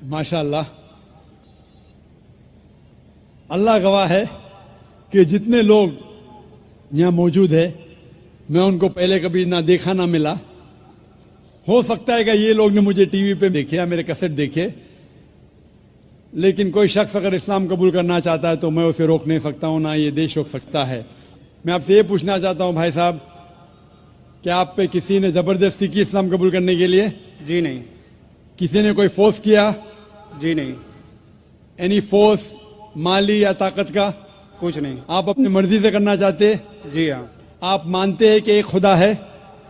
माशाअल्लाह, अल्लाह गवाह है कि जितने लोग यहाँ मौजूद है मैं उनको पहले कभी ना देखा ना मिला। हो सकता है कि ये लोग ने मुझे टीवी पे देखे या मेरे कैसेट देखे, लेकिन कोई शख्स अगर इस्लाम कबूल करना चाहता है तो मैं उसे रोक नहीं सकता हूँ, ना ये देश रोक सकता है। मैं आपसे ये पूछना चाहता हूँ भाई साहब, क्या आप पे किसी ने ज़बरदस्ती की इस्लाम कबूल करने के लिए? जी नहीं। किसी ने कोई फोर्स किया? जी नहीं। एनी फोर्स, माली या ताकत का? कुछ नहीं। आप अपनी मर्जी से करना चाहते? जी हाँ। आप मानते हैं कि एक खुदा है?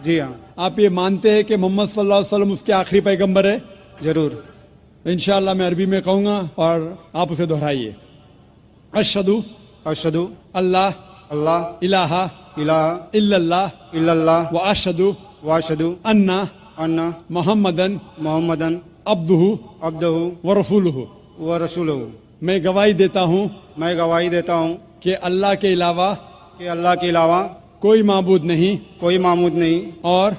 जी हाँ। आप ये मानते हैं कि मोहम्मद सल्लल्लाहु अलैहि वसल्लम उसके आखिरी पैगंबर है? जरूर। इंशाअल्लाह मैं अरबी में कहूँगा और आप उसे दोहराइए। अशहदु अशहदु अल्लाह अल्लाह इलाहा इलाहा इल्लल्लाह इल्लल्लाह व अशहदु वाशहदु अन्ना अन्ना मोहम्मदन मोहम्मदन अब्दुहु अब्दुहु व रसूलुहु। व रसूलुहु। मैं गवाही देता हूँ मैं गवाही देता हूँ कि अल्लाह के अलावा कि अल्लाह के अलावा कोई माबूद नहीं कोई मामूद नहीं और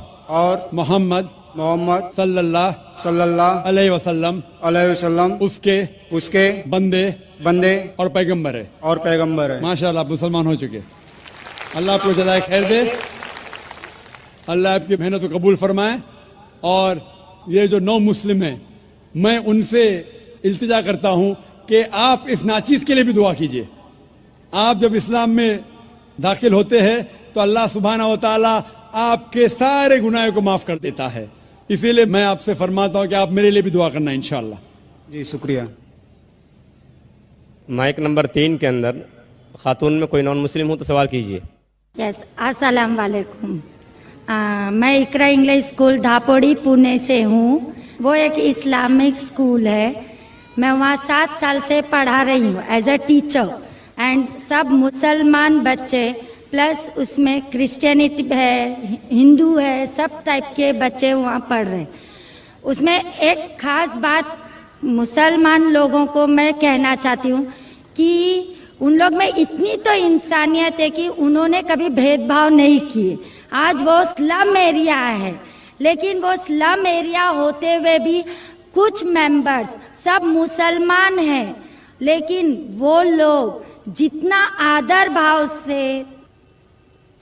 मोहम्मद मोहम्मद सल्लल्लाहु अलैहि वसल्लम उसके बंदे और पैगंबर है। माशाअल्लाह, आप मुसलमान हो चुके। अल्लाह आपको जज़ाए खैर दे, अल्लाह आपकी मेहनत को कबूल फरमाए। और ये जो नौ मुस्लिम हैं, मैं उनसे इल्तिजा करता हूँ कि आप इस नाचीज के लिए भी दुआ कीजिए। आप जब इस्लाम में दाखिल होते हैं तो अल्लाह सुब्हानहू व तआला आपके सारे गुनाहों को माफ़ कर देता है। इसीलिए मैं आपसे फरमाता हूँ कि आप मेरे लिए भी दुआ करना इंशाअल्लाह। जी शुक्रिया। माइक नंबर 3 के अंदर खातून में कोई नॉन मुस्लिम हो तो सवाल कीजिए। यस, अस्सलाम वालेकुम। मैं इकरा इंग्लिश स्कूल धापोड़ी पुणे से हूँ। वो एक इस्लामिक स्कूल है। मैं वहाँ 7 साल से पढ़ा रही हूँ एज अ टीचर। एंड सब मुसलमान बच्चे प्लस उसमें क्रिश्चियनिटी है, हिंदू है, सब टाइप के बच्चे वहाँ पढ़ रहे हैं। उसमें एक खास बात मुसलमान लोगों को मैं कहना चाहती हूँ कि उन लोग में इतनी तो इंसानियत है कि उन्होंने कभी भेदभाव नहीं किए। आज वो स्लम एरिया है, लेकिन वो स्लम एरिया होते हुए भी कुछ मेंबर्स सब मुसलमान हैं, लेकिन वो लोग जितना आदर भाव से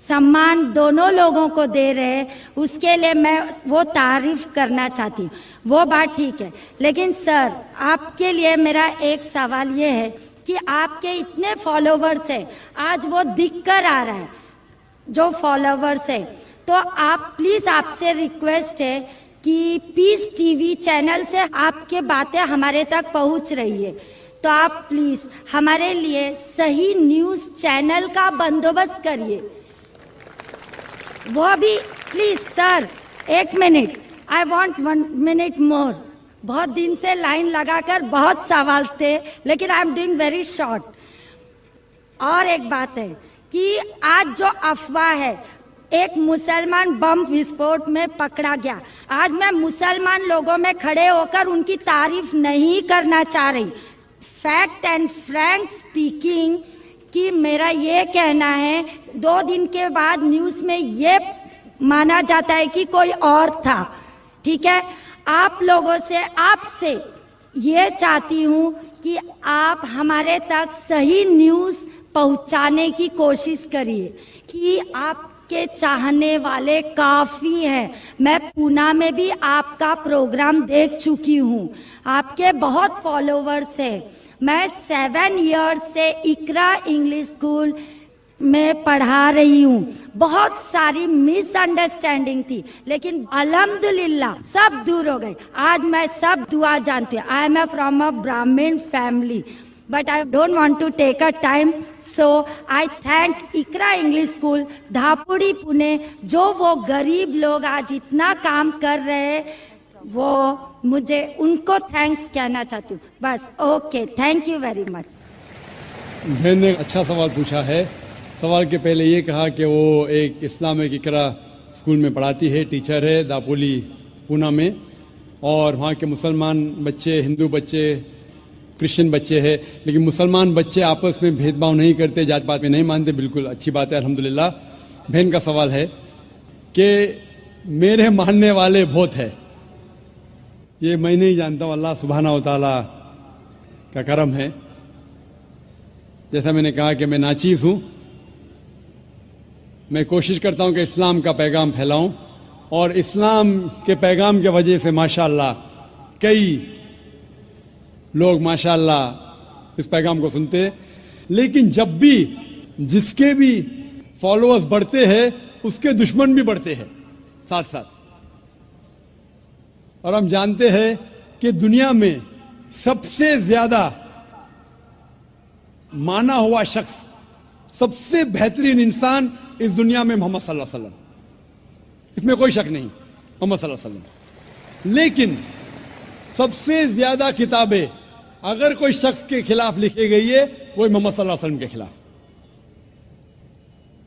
सम्मान दोनों लोगों को दे रहे हैं, उसके लिए मैं वो तारीफ करना चाहती हूँ। वो बात ठीक है, लेकिन सर आपके लिए मेरा एक सवाल ये है कि आपके इतने फॉलोवर्स हैं, आज वो दिख कर आ रहा है जो फॉलोवर्स है, तो आप प्लीज़ आपसे रिक्वेस्ट है कि पीस टीवी चैनल से आपके बातें हमारे तक पहुँच रही है, तो आप प्लीज़ हमारे लिए सही न्यूज़ चैनल का बंदोबस्त करिए। वो भी please sir, 1 minute, I want 1 minute मोर। बहुत दिन से लाइन लगाकर बहुत सवाल थे, लेकिन I am doing very short. और एक बात है कि आज जो अफवाह है, एक मुसलमान बम विस्फोट में पकड़ा गया। आज मैं मुसलमान लोगों में खड़े होकर उनकी तारीफ नहीं करना चाह रही। फैक्ट एंड फ्रैंक स्पीकिंग कि मेरा ये कहना है, 2 दिन के बाद न्यूज़ में ये माना जाता है कि कोई और था। ठीक है, आप लोगों से, आपसे ये चाहती हूँ कि आप हमारे तक सही न्यूज़ पहुँचाने की कोशिश करिए कि आपके चाहने वाले काफ़ी हैं। मैं पूना में भी आपका प्रोग्राम देख चुकी हूँ, आपके बहुत फॉलोवर्स हैं। मैं 7 ईयर्स से इकरा इंग्लिश स्कूल में पढ़ा रही हूँ। बहुत सारी मिसअंडरस्टैंडिंग थी, लेकिन अल्हम्दुलिल्लाह सब दूर हो गई। आज मैं सब दुआ जानती हूँ। I am from a Brahmin family, but I don't want to take a time, so I thank Iqra English school Dapodi Pune, जो वो गरीब लोग आज इतना काम कर रहे हैं, वो मुझे उनको थैंक्स कहना चाहती हूँ। बस, okay, thank you very much. बहन ने अच्छा सवाल पूछा है। सवाल के पहले ये कहा कि वो एक इस्लामिक इकरा स्कूल में पढ़ाती है, टीचर है दापोली पूना में, और वहाँ के मुसलमान बच्चे, हिंदू बच्चे, क्रिश्चियन बच्चे हैं, लेकिन मुसलमान बच्चे आपस में भेदभाव नहीं करते, जात पात में नहीं मानते। बिल्कुल अच्छी बात है, अल्हम्दुलिल्लाह। बहन का सवाल है कि मेरे मानने वाले बहुत है, ये मैं नहीं जानता हूं, अल्लाह सुब्हाना व तआला का करम है। जैसा मैंने कहा कि मैं नाचीज हूं, मैं कोशिश करता हूं कि इस्लाम का पैगाम फैलाऊं, और इस्लाम के पैगाम के वजह से माशाअल्लाह कई लोग माशाअल्लाह इस पैगाम को सुनते हैं। लेकिन जब भी जिसके भी फॉलोअर्स बढ़ते हैं उसके दुश्मन भी बढ़ते हैं साथ साथ। और हम जानते हैं कि दुनिया में सबसे ज्यादा माना हुआ शख्स, सबसे बेहतरीन इंसान इस दुनिया में मोहम्मद सल्लल्लाहु अलैहि वसल्लम, इसमें कोई शक नहीं, मोहम्मद सल्लल्लाहु अलैहि वसल्लम। लेकिन सबसे ज्यादा किताबें अगर कोई शख्स के खिलाफ लिखी गई है वो मोहम्मद सल्लल्लाहु अलैहि वसल्लम के खिलाफ।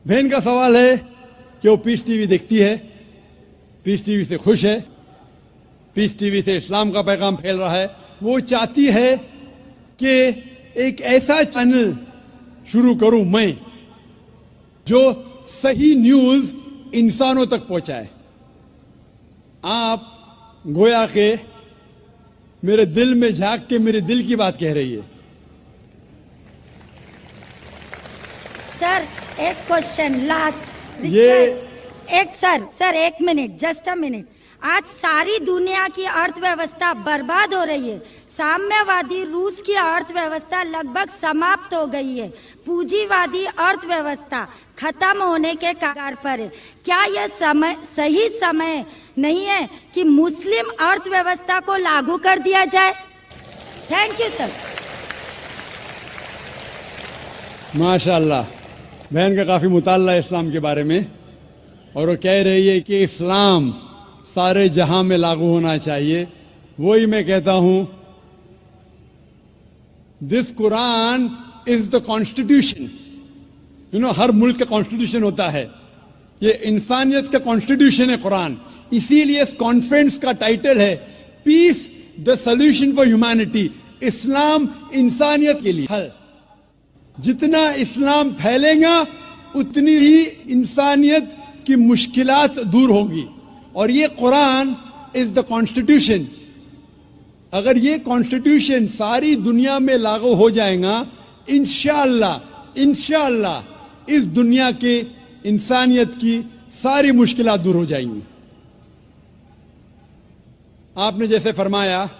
बहन का सवाल है कि वो पीस टीवी देखती है, पीस टीवी से खुश है, पीस टीवी से इस्लाम का पैगाम फैल रहा है। वो चाहती है कि एक ऐसा चैनल शुरू करूं मैं जो सही न्यूज इंसानों तक पहुंचाए। आप गोया के मेरे दिल में झांक के मेरे दिल की बात कह रही है। सर एक क्वेश्चन लास्ट ये- सर एक मिनट, जस्ट अ मिनट। आज सारी दुनिया की अर्थव्यवस्था बर्बाद हो रही है। साम्यवादी रूस की अर्थव्यवस्था लगभग समाप्त हो गई है। पूंजीवादी अर्थव्यवस्था खत्म होने के कगार पर है। क्या यह सही समय नहीं है कि मुस्लिम अर्थव्यवस्था को लागू कर दिया जाए? Thank you sir. माशाअल्लाह, बहन का काफी मुताल्ला है इस्लाम के बारे में, और वो कह रही है कि इस्लाम सारे जहां में लागू होना चाहिए। वही मैं कहता हूं, this Quran is the constitution. हर मुल्क का कॉन्स्टिट्यूशन होता है, ये इंसानियत का कॉन्स्टिट्यूशन है कुरान। इसीलिए इस कॉन्फ्रेंस का टाइटल है peace the solution for humanity. इस्लाम इंसानियत के लिए हल। जितना इस्लाम फैलेगा उतनी ही इंसानियत की मुश्किलात दूर होगी। और ये कुरान इज द कॉन्स्टिट्यूशन। अगर ये कॉन्स्टिट्यूशन सारी दुनिया में लागू हो जाएगा, इंशाअल्लाह इस दुनिया के इंसानियत की सारी मुश्किलात दूर हो जाएंगी। आपने जैसे फरमाया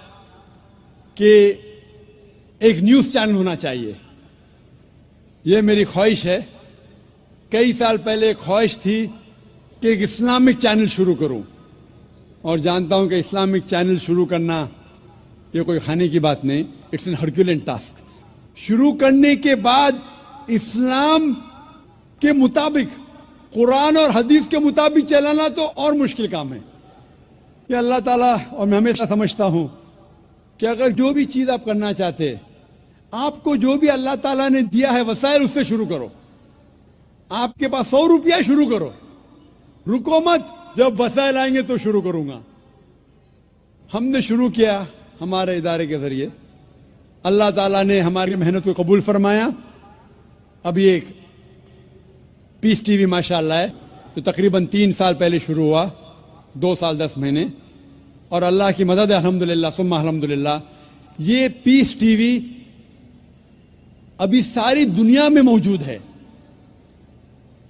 कि एक न्यूज चैनल होना चाहिए, यह मेरी ख्वाहिश है। कई साल पहले ख्वाहिश थी कि एक इस्लामिक चैनल शुरू करूं, और जानता हूं कि इस्लामिक चैनल शुरू करना ये कोई खाने की बात नहीं, इट्स एन हरक्यूलियन टास्क। शुरू करने के बाद इस्लाम के मुताबिक, कुरान और हदीस के मुताबिक चलाना तो और मुश्किल काम है। ये अल्लाह ताला, और मैं हमेशा समझता हूं कि अगर जो भी चीज आप करना चाहते, आपको जो भी अल्लाह ताला ने दिया है वसाइल, उससे शुरू करो। आपके पास 100 रुपया, शुरू करो, रुको मत, जब वसाइल आएंगे तो शुरू करूंगा। हमने शुरू किया हमारे इदारे के जरिए, अल्लाह ताला ने हमारी मेहनत को कबूल फरमाया। अभी एक पीस टीवी माशाअल्लाह है, जो तकरीबन 3 साल पहले शुरू हुआ, 2 साल 10 महीने, और अल्लाह की मदद है, अल्हम्दुलिल्लाह सुम्मा अल्हम्दुलिल्लाह। ये पीस टीवी अभी सारी दुनिया में मौजूद है।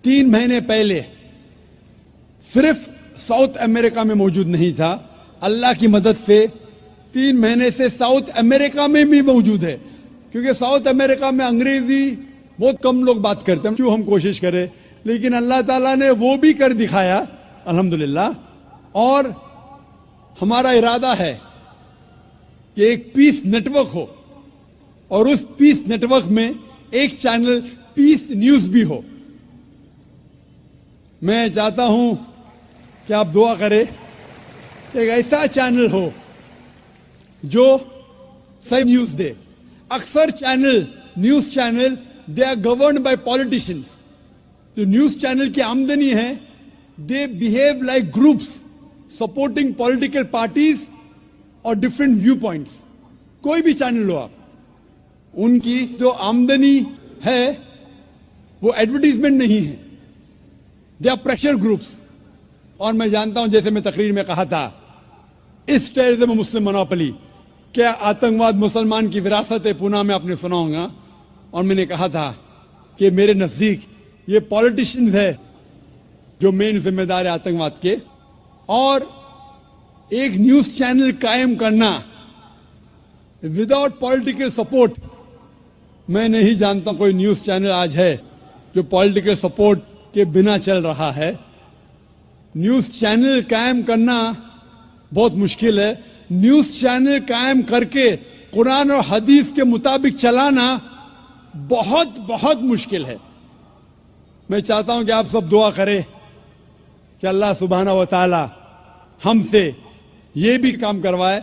3 महीने पहले सिर्फ साउथ अमेरिका में मौजूद नहीं था, अल्लाह की मदद से 3 महीने से साउथ अमेरिका में भी मौजूद है। क्योंकि साउथ अमेरिका में अंग्रेजी बहुत कम लोग बात करते हैं, क्यों हम कोशिश करें, लेकिन अल्लाह ताला ने वो भी कर दिखाया अल्हम्दुलिल्लाह। और हमारा इरादा है कि एक पीस नेटवर्क हो, और उस पीस नेटवर्क में एक चैनल पीस न्यूज भी हो। मैं चाहता हूं कि आप दुआ करें, एक ऐसा चैनल हो जो सही न्यूज दे। अक्सर channel, news channel, they are governed by politicians. जो न्यूज चैनल की आमदनी है, they behave like groups supporting political parties और डिफरेंट व्यू पॉइंट्स। कोई भी चैनल लो आप, उनकी जो आमदनी है वो एडवर्टीजमेंट नहीं है, दे आर प्रेशर ग्रुप्स। और मैं जानता हूं, जैसे मैं तकरीर में कहा था, इस टेररिज्म मुस्लिम मोनोपोली, क्या आतंकवाद मुसलमान की विरासत है, पुनः मैं आपने सुना होगा। और मैंने कहा था कि मेरे नजदीक ये पॉलिटिशियंस है जो मेन जिम्मेदार है आतंकवाद के, और एक न्यूज चैनल कायम करना विदाउट पॉलिटिकल सपोर्ट, मैं नहीं जानता कोई न्यूज चैनल आज है जो पॉलिटिकल सपोर्ट के बिना चल रहा है। न्यूज चैनल कायम करना बहुत मुश्किल है। न्यूज चैनल कायम करके कुरान और हदीस के मुताबिक चलाना बहुत बहुत मुश्किल है। मैं चाहता हूं कि आप सब दुआ करें कि अल्लाह सुब्हाना व तआला हमसे ये भी काम करवाए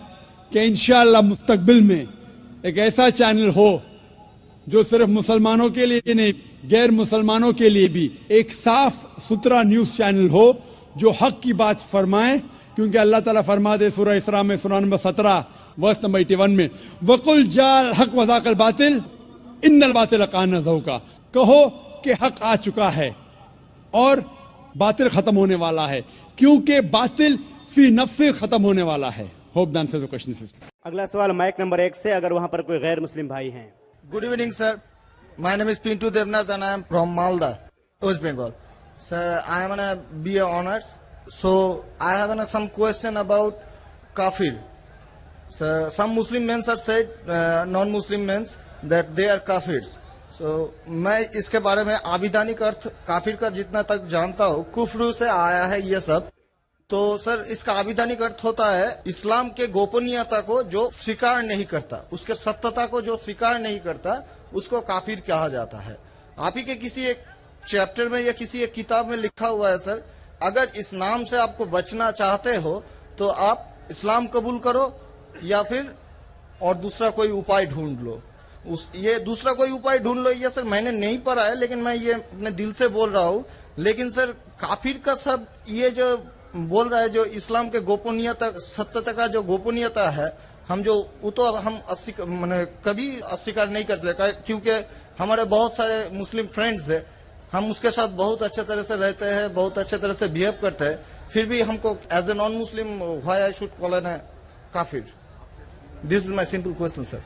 कि इंशाअल्लाह मुस्तकबिल में एक ऐसा चैनल हो जो सिर्फ मुसलमानों के लिए नहीं, गैर मुसलमानों के लिए भी एक साफ सुथरा न्यूज चैनल हो जो हक की बात फरमाए। क्योंकि अल्लाह ताला फरमाते सूरह इसरा में, सूरह नंबर 17 वर्स नंबर 81 में, वकुल जाल हक वज़ाकल बातिल इन्नल बातिल कान ज़हूका, कहो कि हक आ चुका है और बातिल खत्म होने वाला है, क्योंकि बातिल फी नफ्से खत्म होने वाला है। Hope the answer the question is. अगला सवाल माइक नंबर 1 से, अगर वहां पर कोई गैर मुस्लिम भाई हैं। Good evening, sir. My name is Pintu Devnath and I am from Malda, West Bengal. Sir, I am on a BA honors. So, I have some question about kafir. Sir, some Muslim men are said, non-Muslim men, that they are kafirs. So, मैं इसके बारे में आविधानिक अर्थ काफिर का जितना तक जानता हूँ, कुफ्र से आया है ये सब। तो सर, इसका आविधानिक अर्थ होता है इस्लाम के गोपनीयता को जो स्वीकार नहीं करता, उसके सत्यता को जो स्वीकार नहीं करता, उसको काफिर कहा जाता है। आप ही के किसी एक चैप्टर में या किसी एक किताब में लिखा हुआ है सर, अगर इस नाम से आपको बचना चाहते हो तो आप इस्लाम कबूल करो या फिर और दूसरा कोई उपाय ढूंढ लो। ये दूसरा कोई उपाय ढूंढ लो, ये सर मैंने नहीं पढ़ा है, लेकिन मैं ये अपने दिल से बोल रहा हूँ। लेकिन सर, काफिर का सब ये जो बोल रहा है, जो इस्लाम के गोपनीयता, सत्यता का जो गोपनीयता है, हम जो वो तो हम कभी अस्वीकार नहीं कर सकते, क्योंकि हमारे बहुत सारे मुस्लिम फ्रेंड्स है, हम उसके साथ बहुत अच्छे तरह से रहते हैं, बहुत अच्छे तरह से बिहेव करते हैं, फिर भी हमको as a non Muslim why I should call an काफिर? This is my simple question sir.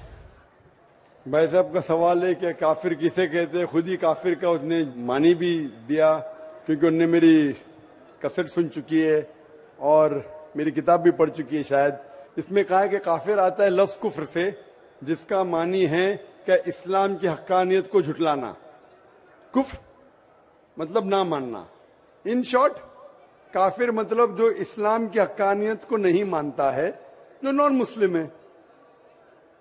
भाई साहब का सवाल है कि काफिर किसे कहते हैं। खुद ही काफिर का उसने मानी भी दिया, क्योंकि उनने मेरी कैसेट सुन चुकी है और मेरी किताब भी पढ़ चुकी है शायद। इसमें कहा है कि काफिर आता है लफ्ज कुफ्र से, जिसका मानी है कि इस्लाम की हक्कानियत को झुटलाना। कुफ्र मतलब ना मानना। इन शॉर्ट, काफिर मतलब जो इस्लाम की हक्कानियत को नहीं मानता है, जो नॉन मुस्लिम है।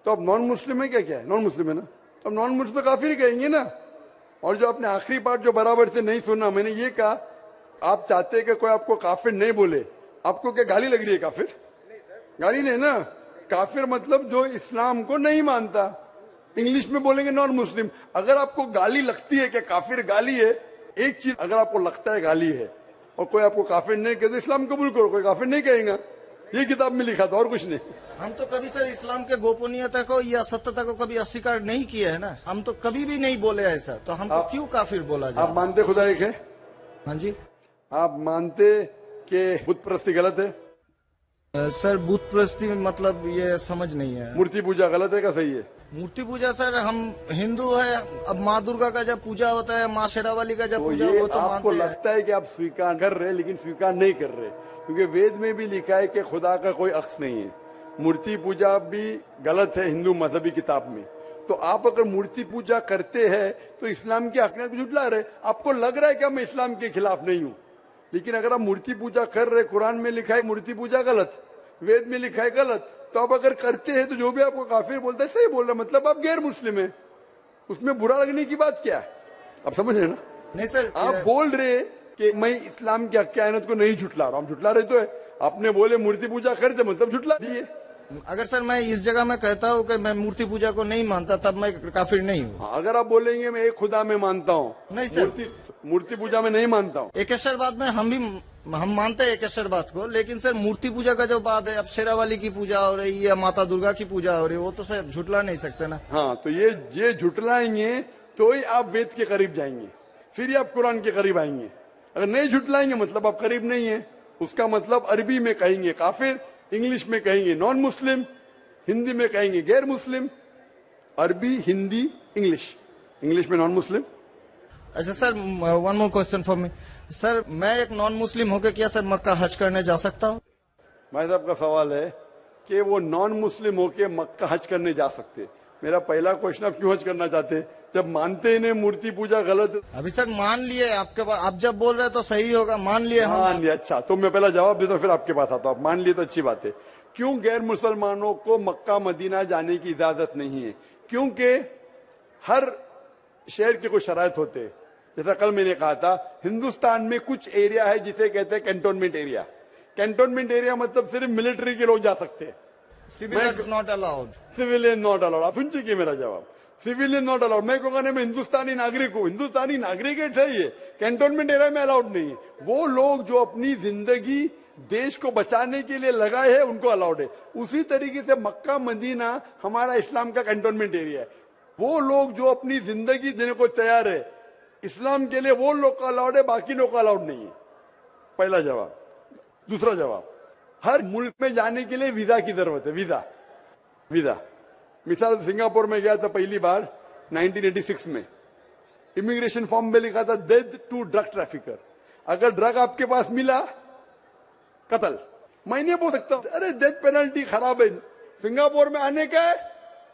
तो अब नॉन मुस्लिम है क्या है? नॉन मुस्लिम है ना, अब नॉन मुस्लिम तो काफिर कहेंगे ना। और जो आपने आखिरी पार्ट जो बराबर से नहीं सुना, मैंने ये कहा, आप चाहते हैं कि कोई आपको काफिर नहीं बोले, आपको क्या गाली लग रही है? काफिर गाली नहीं ना। काफिर मतलब जो इस्लाम को नहीं मानता। इंग्लिश में बोलेंगे नॉन मुस्लिम। अगर आपको गाली लगती है कि काफिर गाली है, एक चीज अगर आपको लगता है गाली है और कोई आपको काफिर नहीं कहते, इस्लाम कबूल करो, कोई काफिर नहीं कहेगा। ये किताब में लिखा था और कुछ नहीं। हम तो कभी सर इस्लाम के गोपनीयता को या सत्यता को कभी अस्वीकार नहीं किया है ना, हम तो कभी भी नहीं बोले ऐसा, तो हमको क्यों काफिर बोला जाए? आप मानते खुदा एक है? हाँ जी। आप मानते कि बुत परस्ती गलत है? सर, बुत परस्ती मतलब ये समझ नहीं है। मूर्ति पूजा गलत है क्या सही है? मूर्ति पूजा सर, हम हिंदू है, अब माँ दुर्गा का जब पूजा होता है, माँ शेरावाली का जब तो पूजा ये हो तो आपको मानते हैं। लगता है कि आप स्वीकार कर रहे हैं, लेकिन स्वीकार नहीं कर रहे, क्योंकि वेद में भी लिखा है कि खुदा का कोई अक्स नहीं है। मूर्ति पूजा भी गलत है हिंदू मजहबी किताब में। तो आप अगर मूर्ति पूजा करते हैं तो इस्लाम की हकीकत को झुठला रहे। आपको लग रहा है कि मैं इस्लाम के खिलाफ नहीं हूं, लेकिन अगर आप मूर्ति पूजा कर रहे, कुरान में लिखा है मूर्ति पूजा गलत, वेद में लिखा है गलत, तो आप अगर करते हैं तो जो भी आपको काफिर बोलता है सही बोल रहा है, मतलब आप गैर मुस्लिम है। उसमें बुरा लगने की बात क्या है? आप समझ रहे ना? नहीं सर, आप बोल रहे कि मैं इस्लाम की हक्कानियत को नहीं झुटला रहा हूं। झुटला रहे तो है, आपने बोले मूर्ति पूजा करते मतलब झुटला दिए। अगर सर मैं इस जगह में कहता हूँ कि मैं मूर्ति पूजा को नहीं मानता, तब मैं काफिर नहीं हूँ। अगर आप बोलेंगे मैं एक खुदा में मानता हूँ, नहीं सर, मूर्ति पूजा में नहीं मानता हूँ। एकेश्वरवाद में हम मानते हैं एकेश्वरवाद को, लेकिन सर मूर्ति पूजा का जो बात है, अब शेरावाली की पूजा हो रही है या माता दुर्गा की पूजा हो रही है, वो तो सर झुटला नहीं सकते ना। हाँ, तो ये झुटलाएंगे तो ही आप वेद के करीब जाएंगे, फिर ही आप कुरान के करीब आएंगे। अगर नहीं झुटलाएंगे मतलब आप करीब नहीं है। उसका मतलब अरबी में कहेंगे काफिर, इंग्लिश में कहेंगे नॉन मुस्लिम, हिंदी में कहेंगे गैर मुस्लिम, अरबी, हिंदी, इंग्लिश। इंग्लिश में नॉन मुस्लिम। अच्छा sir, one more question for me sir, मैं एक नॉन मुस्लिम होकर क्या सर मक्का हज करने जा सकता हूँ? भाई साहब का सवाल है कि वो नॉन मुस्लिम होके मक्का हज करने जा सकते। मेरा पहला क्वेश्चन, आप क्यों हज करना चाहते? जब मानते ही नहीं मूर्ति पूजा गलत है। अभी सर मान लिए आपके पास, आप जब बोल रहे हैं तो सही होगा, मान लिए हम। मान लिया, अच्छा तो मैं पहला जवाब देता हूँ फिर आपके पास आता हूँ। आप मान लिए तो अच्छी बात है। क्यों गैर मुसलमानों को मक्का मदीना जाने की इजाजत नहीं है? क्योंकि हर शहर के कुछ शराइत होते हैं। जैसा कल मैंने कहा था, हिंदुस्तान में कुछ एरिया है जिसे कहते हैं कैंटोनमेंट एरिया। कैंटोनमेंट एरिया मतलब सिर्फ मिलिट्री के लोग जा सकते हैं, civilians not allowed. Civilian not allowed. आप सुन चुके मेरा जवाब, सिविलियन नॉट अलाउड। मैं कहूंगा नहीं, मैं हिंदुस्तानी नागरिक हूं, हिंदुस्तानी नागरिक है सही है, कैंटोनमेंट एरिया में अलाउड नहीं है। वो लोग जो अपनी जिंदगी देश को बचाने के लिए लगाए हैं उनको अलाउड है। उसी तरीके से मक्का मदीना हमारा इस्लाम का कैंटोनमेंट एरिया है। वो लोग जो अपनी जिंदगी देने को तैयार है इस्लाम के लिए, वो लोग का अलाउड है, बाकी लोग का अलाउड नहीं है। पहला जवाब। दूसरा जवाब, हर मुल्क में जाने के लिए वीजा की जरूरत है। वीजा मिसाल सिंगापुर में गया था पहली बार 1986 में, इमिग्रेशन फॉर्म में लिखा था डेथ टू ड्रग ट्रैफिकर। अगर ड्रग आपके पास मिला, कत्ल। मैं नहीं बोल सकता अरे डेथ पेनल्टी खराब है, सिंगापुर में आने का है,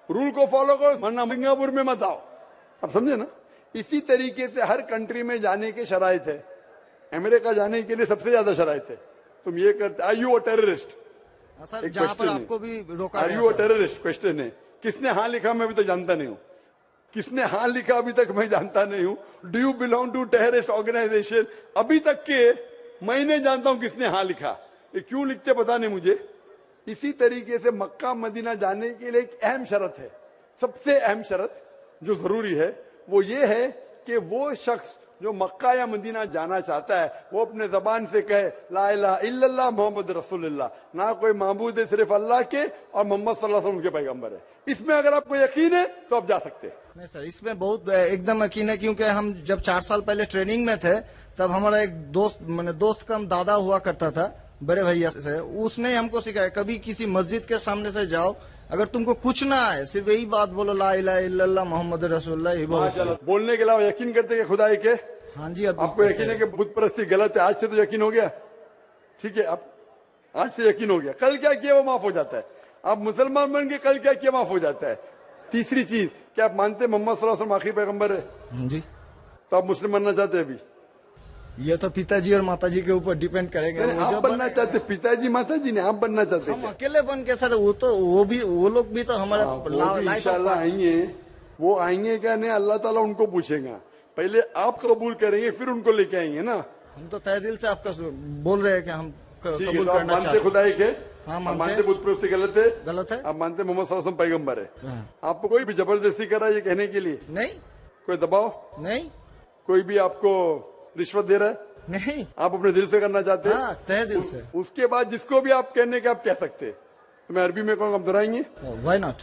रूल को फॉलो करो, वरना सिंगापुर में मत आओ। आप समझे ना? इसी तरीके से हर कंट्री में जाने के शराइत है। अमेरिका जाने के लिए सबसे ज्यादा शराइत है। तुम ये करते, are you a terrorist? Sir जहाँ पर आपको भी रोका, are you a terrorist question है। किसने हाँ लिखा मैं अभी तक जानता नहीं हूं। किसने हाँ लिखा अभी तक मैं जानता नहीं हूं। Do you belong to terrorist organization? अभी तक के मैं नहीं जानता हूं किसने हाँ लिखा। ये क्यों लिखते पता नहीं मुझे। इसी तरीके से मक्का मदीना जाने के लिए एक अहम शर्त है, सबसे अहम शर्त जो जरूरी है वो ये है कि वो शख्स जो मक्का या मदीना जाना चाहता है वो अपने जबान से कहे ला इलाहा इल्लल्लाह मोहम्मद रसूलुल्लाह, ना कोई माबूद है सिर्फ अल्लाह के और मोहम्मद सल्लल्लाहु अलैहि वसल्लम के पैगंबर है। इसमें अगर आपको यकीन है तो आप जा सकते हैं। नहीं सर, इसमें बहुत एकदम यकीन है, क्योंकि हम जब 4 साल पहले ट्रेनिंग में थे तब हमारा एक दोस्त, मैंने दोस्त का दादा हुआ करता था बड़े भैया से, उसने हमको सिखाया कभी किसी मस्जिद के सामने से जाओ, अगर तुमको कुछ ना आए सिर्फ यही बात बोलो ला इलाहा इल्लल्लाह मोहम्मद रसूलुल्लाह। माशाल्लाह। बोलने के अलावा यकीन करते हैं खुदा के? हाँ जी। आपको यकीन है कि बुत परस्ती गलत है? आज से तो यकीन हो गया, ठीक है? आप आज से यकीन हो गया, कल क्या किया वो माफ हो जाता है। आप मुसलमान बन के कल क्या किया माफ हो जाता है। तीसरी चीज, क्या आप मानते मोहम्मद सल्लल्लाहु अलैहि वसल्लम आखिरी पैगंबर है? हाँ जी। तो आप मुस्लिम बनना चाहते हैं? अभी ये तो पिताजी और माताजी के ऊपर डिपेंड करेगा। आप बनना चाहते, पिताजी माताजी ने, आप बनना चाहते? हम अकेले बन के सर, वो लोग भी तो हमारे इंशाल्लाह आएंगे। वो आएंगे क्या नहीं, अल्लाह ताला उनको पूछेगा। पहले आप कबूल करेंगे फिर उनको लेके आएंगे ना। हम तो तहे दिल से आपका बोल रहे हैं कि हम कबूल करना मानते चाहते। खुदाई के? हाँ मानते बुत परस्ती गलत है? गलत है। आप मानते मोहम्मद सल्लल्लाहु अलैहि वसल्लम पैगंबर है? हाँ। आपको कोई भी जबरदस्ती करा ये कहने के लिए? नहीं। कोई दबाव नहीं। कोई भी आपको रिश्वत दे रहा है? नहीं। आप अपने दिल से करना चाहते हैं? हाँ, तहे दिल से। उसके बाद जिसको भी आप कहने के आप कह सकते हैं। तो मैं अरबी में कहूँगा, आप दोहराएंगे? Why not?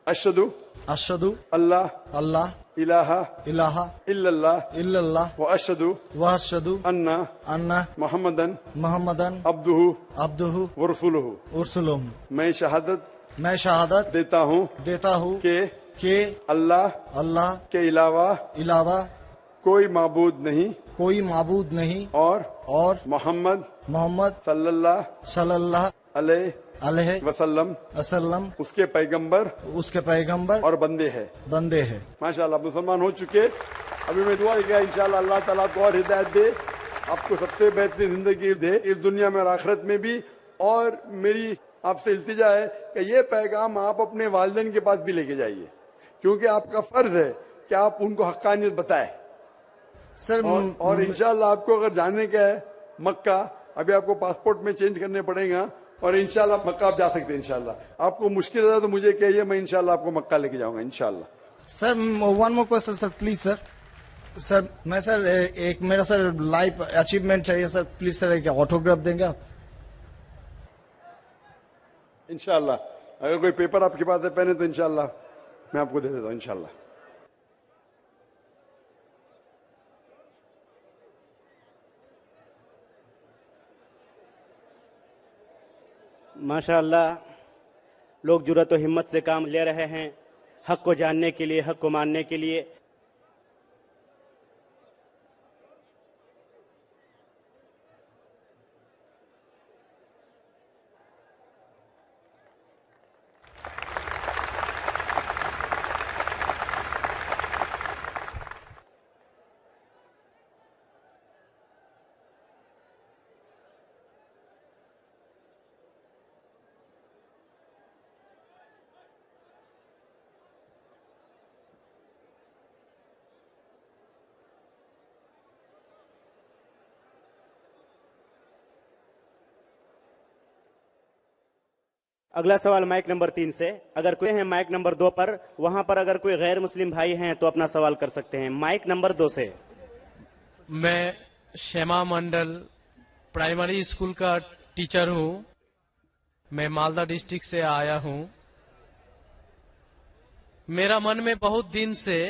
अशहदु अशहदु अल्लाह अल्लाह इलाहा इलाहा इल्लल्लाह इल्लल्लाह व अशहदु व अशहदु अन्ना अन्ना मोहम्मदन मोहम्मदन अब्दुहु अब्दुहु व रसूलुहु। उरसुलुहु। मैं शहादत शहादत देता हूँ के अल्लाह के अलावा कोई माबूद नहीं और मोहम्मद सल्लल्लाहु अलैहि वसल्लम उसके पैगंबर और बंदे हैं। माशाल्लाह मुसलमान हो चुके। अभी मैं दुआ किया इंशाल्लाह अल्लाह ताला को और हिदायत दे, आपको सबसे बेहतरीन जिंदगी दे इस दुनिया में और आखिरत में भी। और मेरी आपसे इल्तिजा है कि ये पैगाम आप अपने वालिदैन के पास भी लेके जाइए, क्योंकि आपका फर्ज है कि आप उनको हक्कानियत बताएं सर। और इंशाल्लाह आपको अगर जाने का है मक्का, अभी आपको पासपोर्ट में चेंज करने पड़ेगा और इंशाल्लाह मक्का आप जा सकते हैं। इंशाल्लाह आपको मुश्किल है तो मुझे कहिए, मैं इंशाल्लाह आपको मक्का लेके जाऊंगा इंशाल्लाह। Sir one more question sir, please sir. Sir मैं सर एक मेरा सर लाइफ अचीवमेंट चाहिए सर, प्लीज सर एक ऑटोग्राफ देंगे आप? इंशाल्लाह अगर कोई पेपर आपके पास है पहने तो इंशाल्लाह मैं आपको दे देता हूँ इंशाल्लाह। माशाअल्लाह, लोग जुर्रत और हिम्मत से काम ले रहे हैं हक को जानने के लिए, हक को मानने के लिए। अगला सवाल माइक नंबर 3 से। अगर कोई है माइक नंबर 2 पर, वहां पर अगर कोई गैर मुस्लिम भाई हैं तो अपना सवाल कर सकते हैं। माइक नंबर 2 से। मैं श्यामा मंडल प्राइमरी स्कूल का टीचर हूं। मैं मालदा डिस्ट्रिक्ट से आया हूं। मेरा मन में बहुत दिन से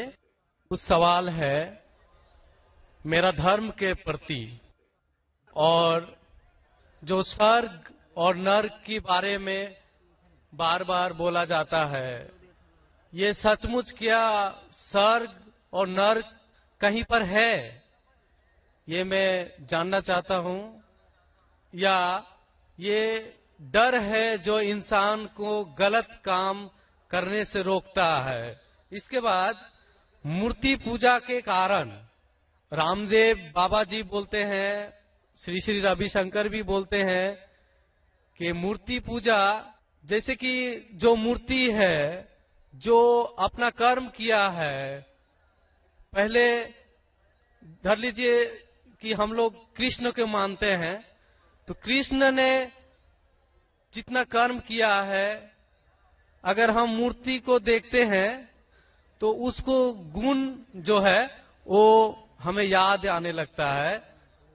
कुछ सवाल है मेरा धर्म के प्रति, और जो स्वर्ग और नर्क के बारे में बार बार बोला जाता है, ये सचमुच क्या स्वर्ग और नर्क कहीं पर है? ये मैं जानना चाहता हूं। या ये डर है जो इंसान को गलत काम करने से रोकता है? इसके बाद मूर्ति पूजा के कारण रामदेव बाबा जी बोलते हैं, श्री श्री रविशंकर भी बोलते हैं कि मूर्ति पूजा, जैसे कि जो मूर्ति है जो अपना कर्म किया है, पहले धर लीजिए कि हम लोग कृष्ण को मानते हैं, तो कृष्ण ने जितना कर्म किया है, अगर हम मूर्ति को देखते हैं तो उसको गुण जो है वो हमें याद आने लगता है।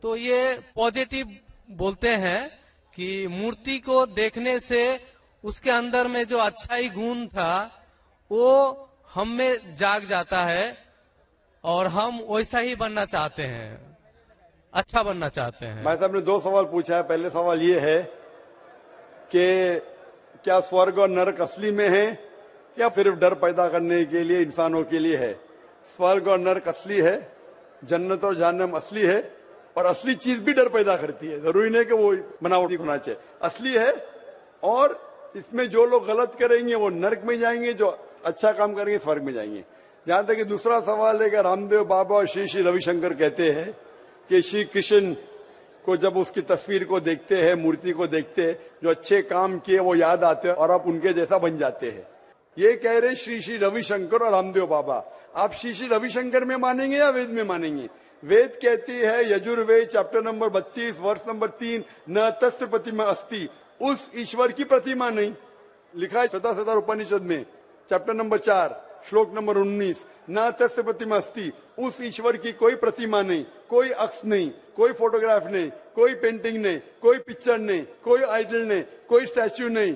तो ये पॉजिटिव बोलते हैं कि मूर्ति को देखने से उसके अंदर में जो अच्छाई गुण था वो हम में जाग जाता है और हम वैसा ही बनना चाहते हैं, अच्छा बनना चाहते हैं। भाई साहब ने 2 सवाल पूछा है। पहले सवाल ये है कि क्या स्वर्ग और नरक असली में है या सिर्फ डर पैदा करने के लिए इंसानों के लिए है? स्वर्ग और नरक असली है, जन्नत और जहन्नम असली है, और असली चीज भी डर पैदा करती है। जरूरी नहीं कि वो बनावटी होना चाहिए, असली है। और इसमें जो लोग गलत करेंगे वो नरक में जाएंगे, जो अच्छा काम करेंगे स्वर्ग में जाएंगे। जहां तक कि दूसरा सवाल है कि रामदेव बाबा और श्री श्री रविशंकर कहते हैं कि श्री कृष्ण को जब उसकी तस्वीर को देखते हैं, मूर्ति को देखते हैं, जो अच्छे काम किए वो याद आते हैं और आप उनके जैसा बन जाते हैं। ये कह रहे श्री श्री रविशंकर और रामदेव बाबा। आप श्री श्री रविशंकर में मानेंगे या वेद में मानेंगे? वेद कहती है, यजुर्वेद चैप्टर नंबर 32 वर्ष नंबर 3, न तस्य प्रतिमा अस्ति, उस ईश्वर की प्रतिमा नहीं। लिखा है शतशतर उपनिषद में चैप्टर नंबर 4 श्लोक नंबर 19, न तस्य प्रतिमा अस्ति, उस ईश्वर की कोई प्रतिमा नहीं, कोई अक्ष नहीं, कोई फोटोग्राफ नहीं, कोई पेंटिंग नहीं, कोई पिक्चर नहीं, कोई आइडल नहीं, कोई स्टैच्यू नहीं।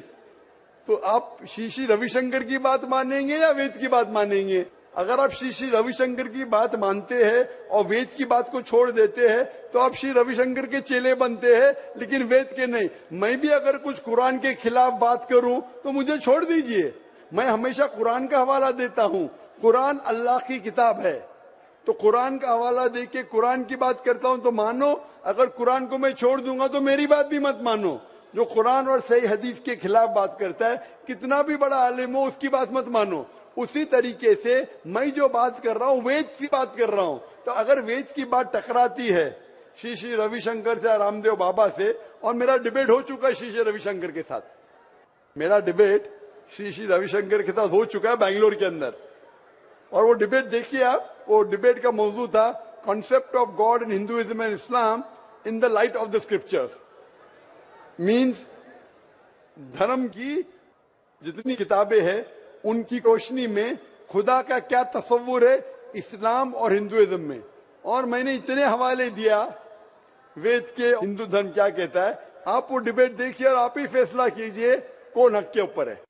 तो आप श्री श्री रविशंकर की बात मानेंगे या वेद की बात मानेंगे? अगर आप श्री श्री रविशंकर की बात मानते हैं और वेद की बात को छोड़ देते हैं तो आप श्री रविशंकर के चेले बनते हैं, लेकिन वेद के नहीं। मैं भी अगर कुछ कुरान के खिलाफ बात करूं तो मुझे छोड़ दीजिए। मैं हमेशा कुरान का हवाला देता हूं। कुरान अल्लाह की किताब है, तो कुरान का हवाला देके कुरान की बात करता हूं तो मानो। अगर कुरान को मैं छोड़ दूंगा तो मेरी बात भी मत मानो। जो कुरान और सही हदीस के खिलाफ बात करता है, कितना भी बड़ा आलिम हो, उसकी बात मत मानो। उसी तरीके से मैं जो बात कर रहा हूं वेद की बात कर रहा हूं। तो अगर वेद की बात टकराती है श्री श्री रविशंकर से, रामदेव बाबा से, और मेरा डिबेट हो चुका है श्री श्री रविशंकर के साथ, मेरा डिबेट श्री श्री रविशंकर के साथ हो चुका है बैंगलोर के अंदर। और वो डिबेट देखिए आप, वो डिबेट का मौजू था concept of God in Hinduism and Islam in the light of the scriptures. Means धर्म की जितनी किताबें हैं उनकी रोशनी में खुदा का क्या तस्वुर है इस्लाम और हिंदुइज्म में। और मैंने इतने हवाले दिया वेद के, हिंदू धर्म क्या कहता है। आप वो डिबेट देखिए और आप ही फैसला कीजिए कौन हक के ऊपर है।